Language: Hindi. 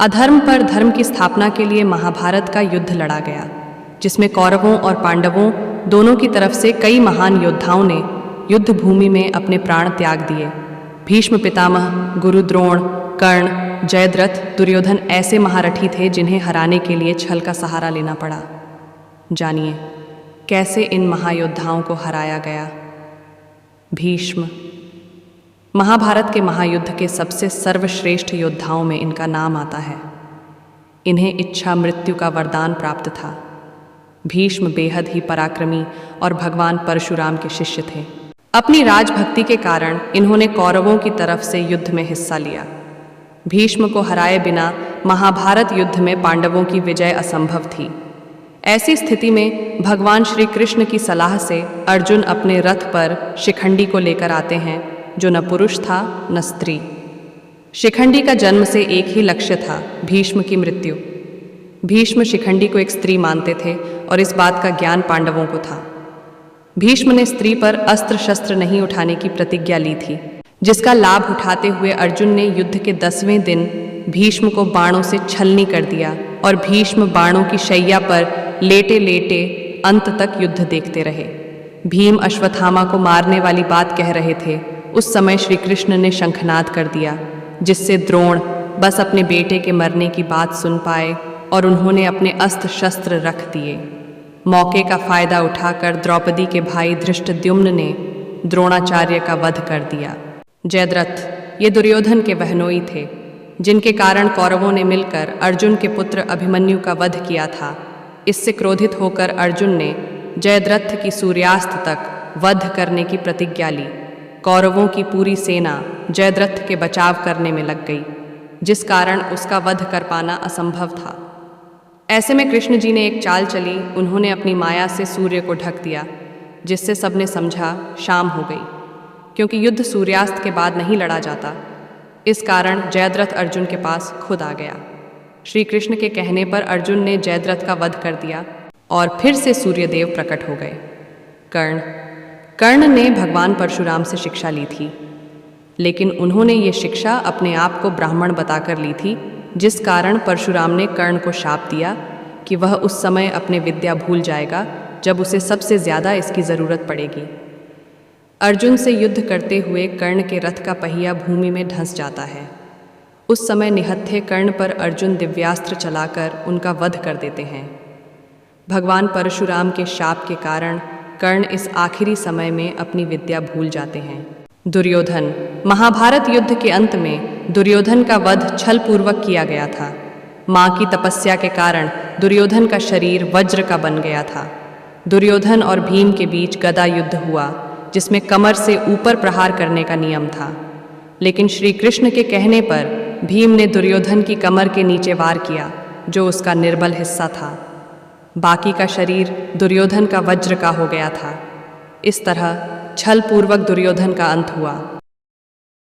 अधर्म पर धर्म की स्थापना के लिए महाभारत का युद्ध लड़ा गया, जिसमें कौरवों और पांडवों दोनों की तरफ से कई महान योद्धाओं ने युद्ध भूमि में अपने प्राण त्याग दिए। भीष्म पितामह, गुरु द्रोण, कर्ण, जयद्रथ, दुर्योधन ऐसे महारथी थे जिन्हें हराने के लिए छल का सहारा लेना पड़ा। जानिए कैसे इन महायोद्धाओं को हराया गया। भीष्म महाभारत के महायुद्ध के सबसे सर्वश्रेष्ठ योद्धाओं में इनका नाम आता है। इन्हें इच्छा मृत्यु का वरदान प्राप्त था। भीष्म बेहद ही पराक्रमी और भगवान परशुराम के शिष्य थे। अपनी राजभक्ति के कारण इन्होंने कौरवों की तरफ से युद्ध में हिस्सा लिया। भीष्म को हराए बिना महाभारत युद्ध में पांडवों की विजय असंभव थी। ऐसी स्थिति में भगवान श्री कृष्ण की सलाह से अर्जुन अपने रथ पर शिखंडी को लेकर आते हैं, जो न पुरुष था न स्त्री। शिखंडी का जन्म से एक ही लक्ष्य था, भीष्म की मृत्यु। भीष्म शिखंडी को एक स्त्री मानते थे और इस बात का ज्ञान पांडवों को था। भीष्म ने स्त्री पर अस्त्र शस्त्र नहीं उठाने की प्रतिज्ञा ली थी, जिसका लाभ उठाते हुए अर्जुन ने युद्ध के 10वें दिन भीष्म को बाणों से छलनी कर दिया और भीष्म बाणों की शैया पर लेटे लेटे अंत तक युद्ध देखते रहे। भीम अश्वत्थामा को मारने वाली बात कह रहे थे। उस समय श्री कृष्ण ने शंखनाद कर दिया, जिससे द्रोण बस अपने बेटे के मरने की बात सुन पाए और उन्होंने अपने अस्त्र शस्त्र रख दिए। मौके का फायदा उठाकर द्रौपदी के भाई धृष्टद्युम्न ने द्रोणाचार्य का वध कर दिया। जयद्रथ ये दुर्योधन के बहनोई थे, जिनके कारण कौरवों ने मिलकर अर्जुन के पुत्र अभिमन्यु का वध किया था। इससे क्रोधित होकर अर्जुन ने जयद्रथ की सूर्यास्त तक वध करने की प्रतिज्ञा ली। कौरवों की पूरी सेना जयद्रथ के बचाव करने में लग गई, जिस कारण उसका वध कर पाना असंभव था। ऐसे में कृष्ण जी ने एक चाल चली। उन्होंने अपनी माया से सूर्य को ढक दिया, जिससे सबने समझा शाम हो गई, क्योंकि युद्ध सूर्यास्त के बाद नहीं लड़ा जाता। इस कारण जयद्रथ अर्जुन के पास खुद आ गया। श्री कृष्ण के कहने पर अर्जुन ने जयद्रथ का वध कर दिया और फिर से सूर्यदेव प्रकट हो गए। कर्ण ने भगवान परशुराम से शिक्षा ली थी, लेकिन उन्होंने ये शिक्षा अपने आप को ब्राह्मण बताकर ली थी, जिस कारण परशुराम ने कर्ण को शाप दिया कि वह उस समय अपने विद्या भूल जाएगा जब उसे सबसे ज़्यादा इसकी ज़रूरत पड़ेगी। अर्जुन से युद्ध करते हुए कर्ण के रथ का पहिया भूमि में धंस जाता है। उस समय निहत्थे कर्ण पर अर्जुन दिव्यास्त्र चलाकर उनका वध कर देते हैं। भगवान परशुराम के शाप के कारण कर्ण इस आखिरी समय में अपनी विद्या भूल जाते हैं। दुर्योधन महाभारत युद्ध के अंत में दुर्योधन का वध छल पूर्वक किया गया था। माँ की तपस्या के कारण दुर्योधन का शरीर वज्र का बन गया था। दुर्योधन और भीम के बीच गदा युद्ध हुआ, जिसमें कमर से ऊपर प्रहार करने का नियम था, लेकिन श्री कृष्ण के कहने पर भीम ने दुर्योधन की कमर के नीचे वार किया, जो उसका निर्बल हिस्सा था। बाकी का शरीर दुर्योधन का वज्र का हो गया था। इस तरह छल पूर्वक दुर्योधन का अंत हुआ।